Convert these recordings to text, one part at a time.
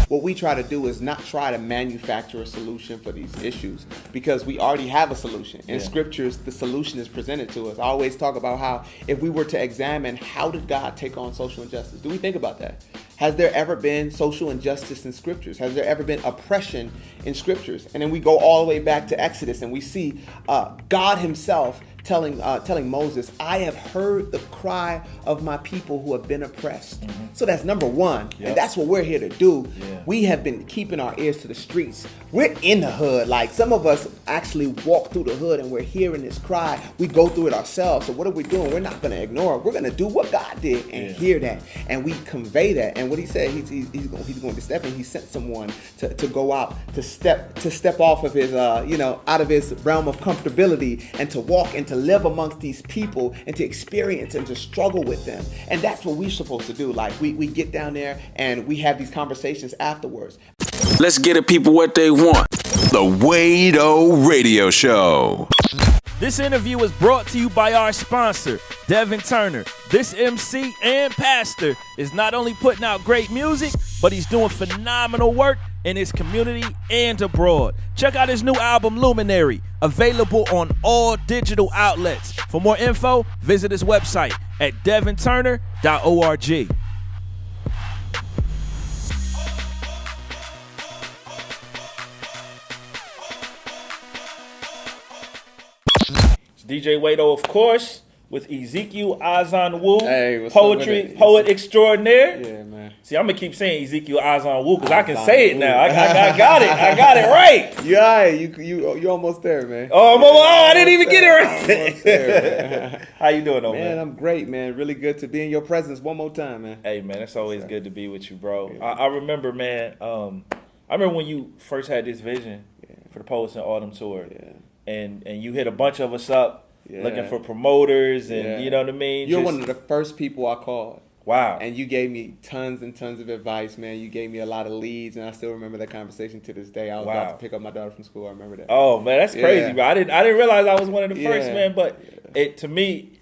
What we try to do is not try to manufacture a solution for these issues, because we already have a solution. In scriptures, the solution is presented to us. I always talk about how if we were to examine how did God take on social injustice, do we think about that? Has there ever been social injustice in scriptures? Has there ever been oppression in scriptures? And then we go all the way back to Exodus and we see God himself telling Moses, I have heard the cry of my people who have been oppressed. So that's number one. And that's what we're here to do. We have been keeping our ears to the streets. We're in the hood. Like, some of us actually walk through the hood and we're hearing this cry. We go through it ourselves. So what are we doing? We're not going to ignore it. We're going to do what God did and hear that. And we convey that. And what he said, he's going to step in. He sent someone to go out, to step off of his, out of his realm of comfortability, and to walk and to live amongst these people and to experience and to struggle with them. And that's what we're supposed to do. Like, we get down there and we have these conversations afterwards. Let's get the people what they want. The Wade O Radio Show. This interview is brought to you by our sponsor, Devin Turner. This MC and pastor is not only putting out great music, but he's doing phenomenal work in his community and abroad. Check out his new album, Luminary, available on all digital outlets. For more info, visit his website at devinturner.org. DJ Wade O, of course, with Ezekiel Azanwu, poet extraordinaire. Yeah, man. See, I'm gonna keep saying Ezekiel Azanwu because I can say it now. I got it. I got it right. Yeah, you almost there, man. I didn't even get it right. Almost there, man. How you doing, though, man? I'm great, man. Really good to be in your presence one more time, man. Hey, man, it's always good to be with you, bro. Yeah. I remember, man. I remember when you first had this vision for the Poets in Autumn tour. Yeah. And you hit a bunch of us up looking for promoters, and you know what I mean? You're one of the first people I called. Wow. And you gave me tons and tons of advice, man. You gave me a lot of leads, and I still remember that conversation to this day. I was about to pick up my daughter from school. I remember that. Oh, man, that's crazy, bro. I didn't realize I was one of the first, man. But it, to me,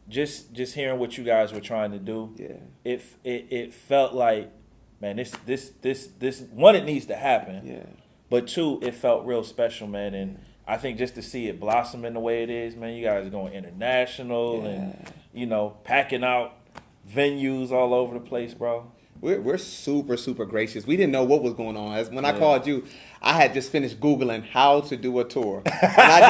just hearing what you guys were trying to do, it felt like, man, this one, it needs to happen. Yeah. But two, it felt real special, man. And I think just to see it blossom in the way it is, man, you guys are going international and, packing out venues all over the place, bro. We're super, super gracious. We didn't know what was going on. When I called you, I had just finished Googling how to do a tour. And I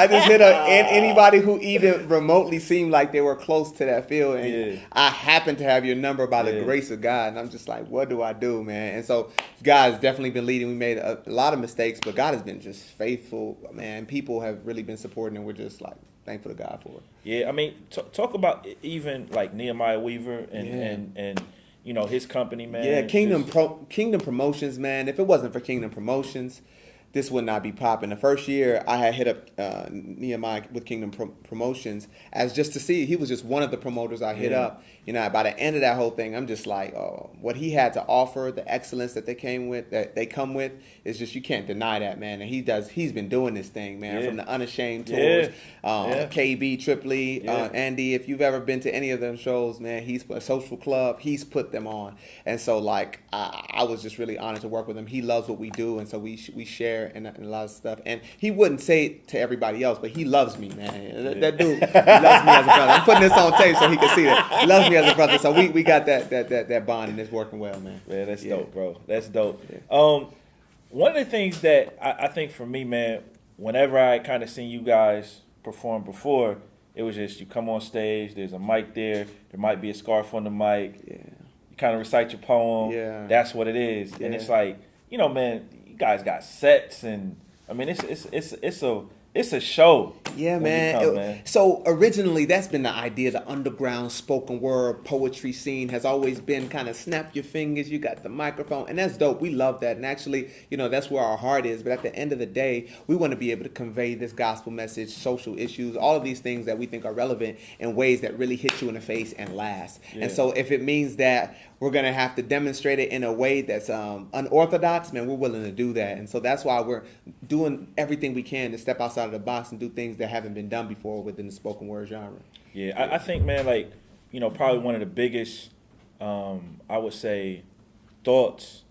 just hit anybody who even remotely seemed like they were close to that field. And I happened to have your number by the grace of God. And I'm just like, what do I do, man? And so God has definitely been leading. We made a lot of mistakes, but God has been just faithful, man. People have really been supporting, and we're just like thankful to God for it. Yeah, I mean, talk about even like Nehemiah Weaver and his company, man. Yeah, Kingdom Promotions, man. If it wasn't for Kingdom Promotions, this would not be popping. The first year I had hit up Nehemiah with Kingdom Promotions as just to see. He was just one of the promoters I hit up. By the end of that whole thing, I'm just like, what he had to offer, the excellence that they come with, is just, you can't deny that, man. And he's been doing this thing, man, from the Unashamed tours, KB, Tripoli, Andy. If you've ever been to any of them shows, man, he's a social club. He's put them on, and so like I was just really honored to work with him. He loves what we do, and so we share in a lot of stuff. And he wouldn't say it to everybody else, but he loves me, man. That dude loves me as a brother. I'm putting this on tape so he can see that. He loves me as a brother. So we got that bond, and it's working well, man. Man, that's dope, bro. That's dope. Yeah. One of the things that I think for me, man, whenever I kind of seen you guys perform before, it was just you come on stage, there's a mic there might be a scarf on the mic. Yeah. You kind of recite your poem. Yeah. That's what it is. Yeah. And it's like, man, you guys got sets, and I mean it's a show. Yeah, man. So originally, that's been the idea. The underground spoken word poetry scene has always been kind of snap your fingers. You got the microphone, and that's dope. We love that, and actually, that's where our heart is. But at the end of the day, we want to be able to convey this gospel message, social issues, all of these things that we think are relevant in ways that really hit you in the face and last. Yeah. And so, if it means that we're going to have to demonstrate it in a way that's unorthodox, man, we're willing to do that. And so that's why we're doing everything we can to step outside of the box and do things that haven't been done before within the spoken word genre. Yeah, I think, man, like, probably one of the biggest I would say, thoughts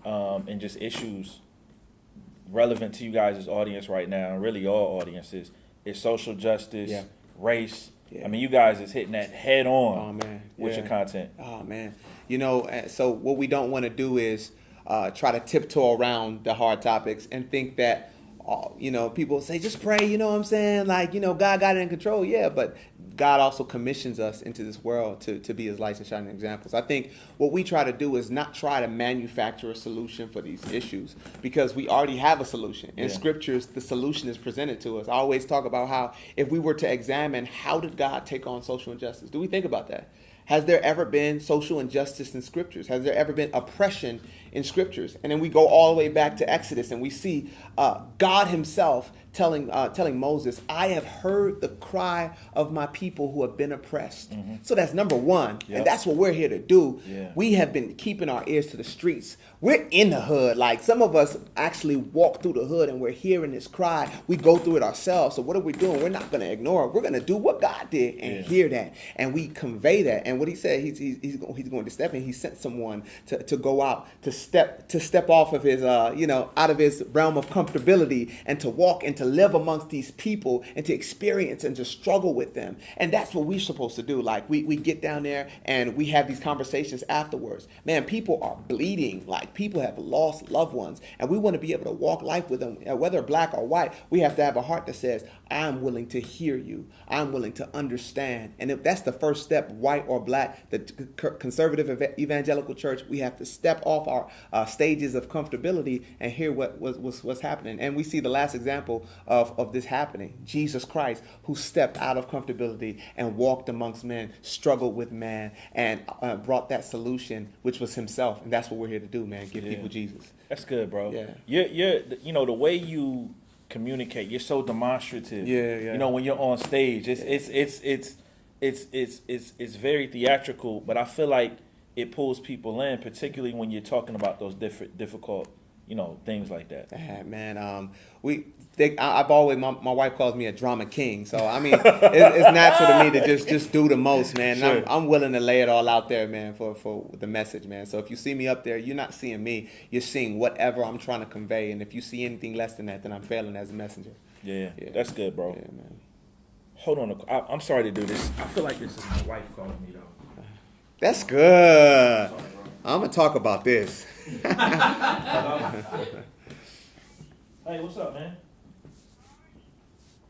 and just issues relevant to you guys' audience right now, and really all audiences, is social justice, race. Yeah. I mean, you guys is hitting that head on with your content. Oh, man. So what we don't want to do is try to tiptoe around the hard topics and think that, people say, just pray, you know what I'm saying? Like, God got it in control. Yeah, but God also commissions us into this world to be his lights and shining examples. I think what we try to do is not try to manufacture a solution for these issues, because we already have a solution. In scriptures, the solution is presented to us. I always talk about how if we were to examine how did God take on social injustice, do we think about that? Has there ever been social injustice in scriptures? Has there ever been oppression in scriptures? And then we go all the way back to Exodus, and we see God himself telling Moses, I have heard the cry of my people who have been oppressed. Mm-hmm. So that's number one. Yep. And that's what we're here to do. Yeah. We have been keeping our ears to the streets. We're in the hood. Like, some of us actually walk through the hood and we're hearing this cry. We go through it ourselves. So what are we doing? We're not going to ignore it. We're going to do what God did and hear that. And we convey that. And what he said, he's going to step in. He sent someone to go out, to step off of his, out of his realm of comfortability, and to walk and to live amongst these people and to experience and to struggle with them. And that's what we're supposed to do. Like, we get down there and we have these conversations afterwards. Man, people are bleeding. Like, people have lost loved ones, and we want to be able to walk life with them, whether black or white. We have to have a heart that says, I'm willing to hear you. I'm willing to understand. And if that's the first step, white or black, the conservative evangelical church, we have to step off our stages of comfortability and hear what's happening. And we see the last example of this happening. Jesus Christ, who stepped out of comfortability and walked amongst men, struggled with man, and brought that solution, which was himself. And that's what we're here to do, man. Give people Jesus. That's good, bro. Yeah. You're the way you communicate, you're so demonstrative. Yeah. When you're on stage, it's very theatrical, but I feel like it pulls people in, particularly when you're talking about those difficult, things like that. Yeah, man. I've always, my wife calls me a drama king, so I mean, it's natural to me to just do the most, man. Sure. And I'm willing to lay it all out there, man, for the message, man. So if you see me up there, you're not seeing me, you're seeing whatever I'm trying to convey. And if you see anything less than that, then I'm failing as a messenger. Yeah. That's good, bro. Yeah, man. Hold on, I'm sorry to do this. I feel like this is my wife calling me though. That's good. Sorry, I'm gonna talk about this. Hey, what's up, man?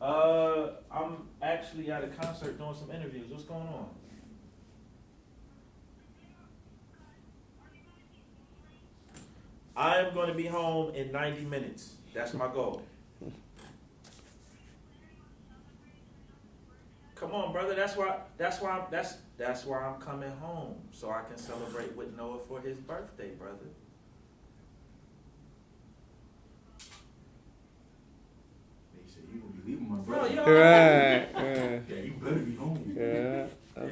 I'm actually at a concert doing some interviews. What's going on? I am going to be home in 90 minutes. That's my goal. Come on, brother. That's why I'm coming home, so I can celebrate with Noah for his birthday, brother. You gonna be leaving my brother. Right. Yeah, you better be home. Yeah.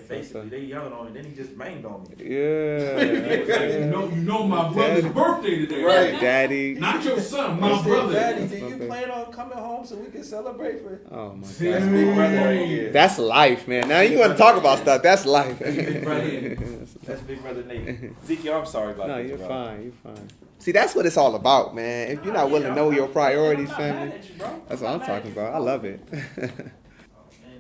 Basically, they yelling on me. Then he just banged on me. Yeah. You know my brother's birthday today, right, Daddy? Not your son, my brother. Daddy, do you plan on coming home so we can celebrate for? Oh my God. That's big brother right here. That's life, man. Now you want to talk about stuff. That's life. Big brother. That's big brother Nate. Ezekiel, I'm sorry about no, this. No, you're bro. fine. You're fine. See, that's what it's all about, man. If you're not willing to know your priorities, family, that's what I'm talking about. I love it.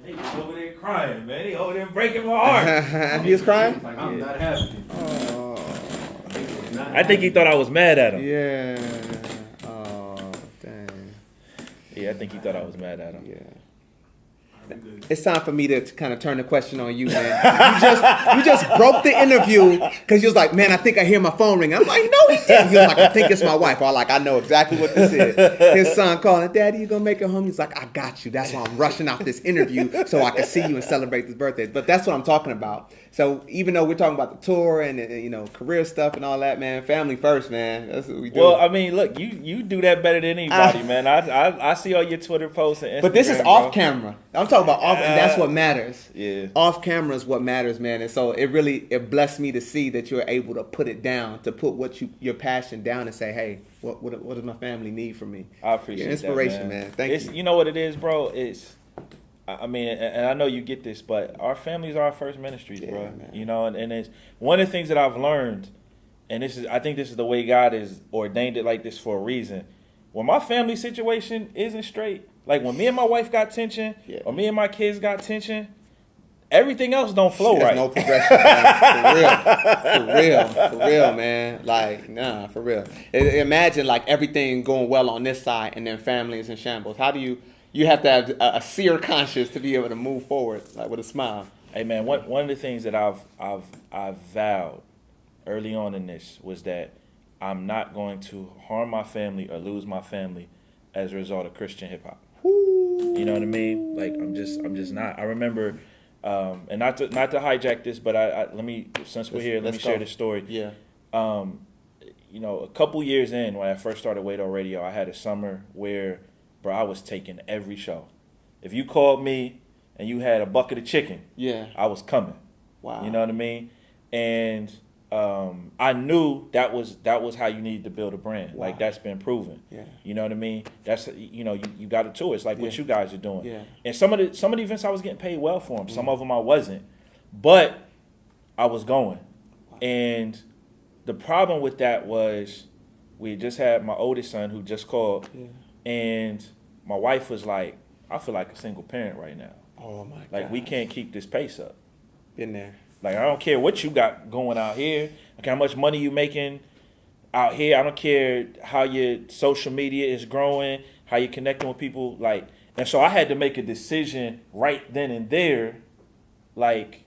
He was over there crying, man. He over there breaking my heart. He was crying? I'm not happy. Oh. I think he thought I was mad at him. Yeah. Oh, dang. Yeah, I think he thought I was mad at him. Yeah. It's time for me to kind of turn the question on you, man. You just broke the interview because you was like, man, I think I hear my phone ring. I'm like, no, he didn't. He was like, I think it's my wife. Or like, I know exactly what this is. His son calling, Daddy, you gonna make it home? He's like, I got you. That's why I'm rushing out this interview so I can see you and celebrate this birthday. But that's what I'm talking about. So even though we're talking about the tour and career stuff and all that, man, family first, man. That's what we do. Well, I mean, look, you do that better than anybody, man. I see all your Twitter posts and Instagram. But this is off camera. I'm talking about off, and that's what matters. Yeah. Off camera is what matters, man. And so it blessed me to see that you're able to put it down, to put your passion down and say, hey, what does my family need from me? I appreciate your inspiration, that, man. Thank you. You know what it is, bro? I mean, and I know you get this, but our families are our first ministries, bro. Man. You know, and it's one of the things that I've learned, and I think this is the way God has ordained it like this for a reason. When my family situation isn't straight, like when me and my wife got tension, or me and my kids got tension, everything else don't flow right. There's no progression, man. For real, man. Like, nah, for real. Imagine like everything going well on this side, and then family is in shambles. How do you have to have a seared conscience to be able to move forward, like with a smile? Hey, man, one of the things that I've vowed early on in this was that I'm not going to harm my family or lose my family as a result of Christian hip hop. You know what I mean? Like I'm just not. I remember, and not to hijack this, but let me, since we're here, let me share this story. Yeah. You know, a couple years in, when I first started Wade on Radio, I had a summer where, bro, I was taking every show. If you called me and you had a bucket of chicken, I was coming. Wow. You know what I mean? And I knew that was how you needed to build a brand. Wow. Like that's been proven. Yeah. You know what I mean? That's you got to tour. It's like what you guys are doing. Yeah. And some of the events I was getting paid well for them. Some of them I wasn't, but I was going. Wow. And the problem with that was we just had my oldest son who just called, and my wife was like, "I feel like a single parent right now. Oh my God. Like we can't keep this pace up. Been there. Like, I don't care what you got going out here. I don't care how much money you making out here. I don't care how your social media is growing, how you're connecting with people. Like, and so I had to make a decision right then and there, like,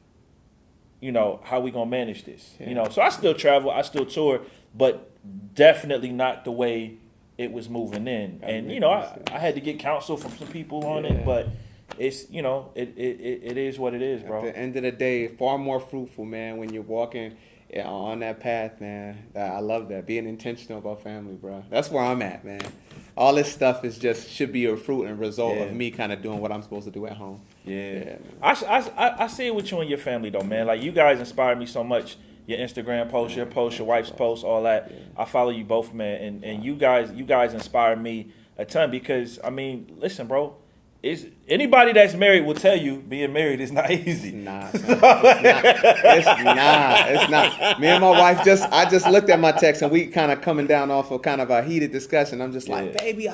you know, how we gonna manage this? You know, so I still travel, I still tour, but definitely not the way it was moving in. And, you know, I had to get counsel from some people on it, but it's, you know, it is what it is, bro. At the end of the day, far more fruitful, man, when you're walking on that path, man. I love that. Being intentional about family, bro. That's where I'm at, man. All this stuff should be a fruit and result of me kind of doing what I'm supposed to do at home. Yeah. I see it with you and your family, though, man. Like, you guys inspire me so much. Your Instagram posts, your posts, your wife's posts, all that. I follow you both, man. And you guys inspire me a ton because, I mean, listen, bro. Anybody that's married will tell you being married is not easy. Nah, it's not. Me and my wife I just looked at my text and we kind of coming down off of kind of a heated discussion. I'm just like, baby,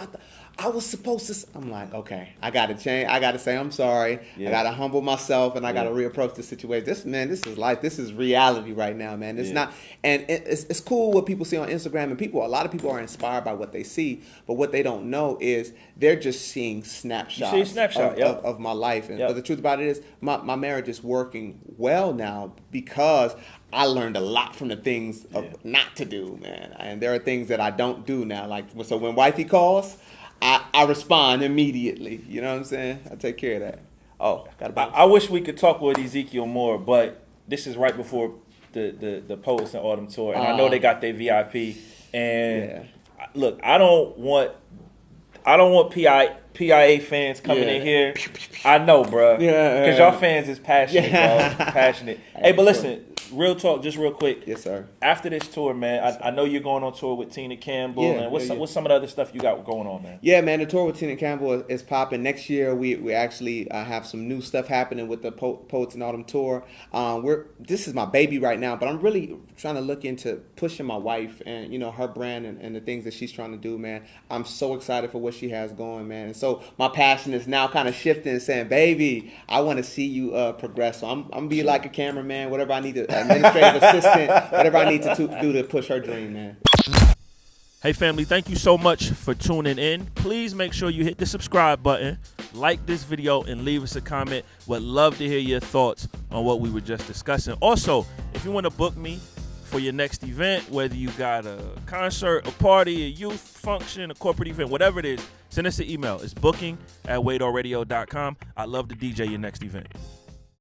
I was supposed to. I'm like, okay, I got to change. I got to say I'm sorry. I got to humble myself and I got to reapproach the situation. This is life. This is reality right now, man. It's not, and it's cool what people see on Instagram, and a lot of people are inspired by what they see, but what they don't know is they're just seeing snapshots of my life. But the truth about it is my marriage is working well now because I learned a lot from the things of not to do, man. And there are things that I don't do now. Like, so when wifey calls, I respond immediately. You know what I'm saying? I take care of that. Oh, I wish we could talk with Ezekiel more, but this is right before the Poets in Autumn tour, and I know they got their VIP. And look, I don't want PIA fans coming in here. I know, bro. Because y'all fans is passionate, bro. Passionate. Hey, but listen. Real talk, just real quick. Yes, sir. After this tour, man, I know you're going on tour with Tina Campbell. And what's some of the other stuff you got going on, man? Yeah, man, the tour with Tina Campbell is popping. Next year, we actually have some new stuff happening with the Poets in Autumn tour. This is my baby right now, but I'm really trying to look into pushing my wife and, you know, her brand and the things that she's trying to do, man. I'm so excited for what she has going, man. And so my passion is now kind of shifting and saying, baby, I want to see you progress. So I'm going to be like a cameraman, whatever I need to, administrative assistant, whatever I need to do to push her dream, man. Hey, family, thank you so much for tuning in. Please make sure you hit the subscribe button, like this video, and leave us a comment. Would love to hear your thoughts on what we were just discussing. Also, if you want to book me for your next event, whether you got a concert, a party, a youth function, a corporate event, whatever it is, send us an email. It's booking@wadeorradio.com. I'd love to DJ your next event.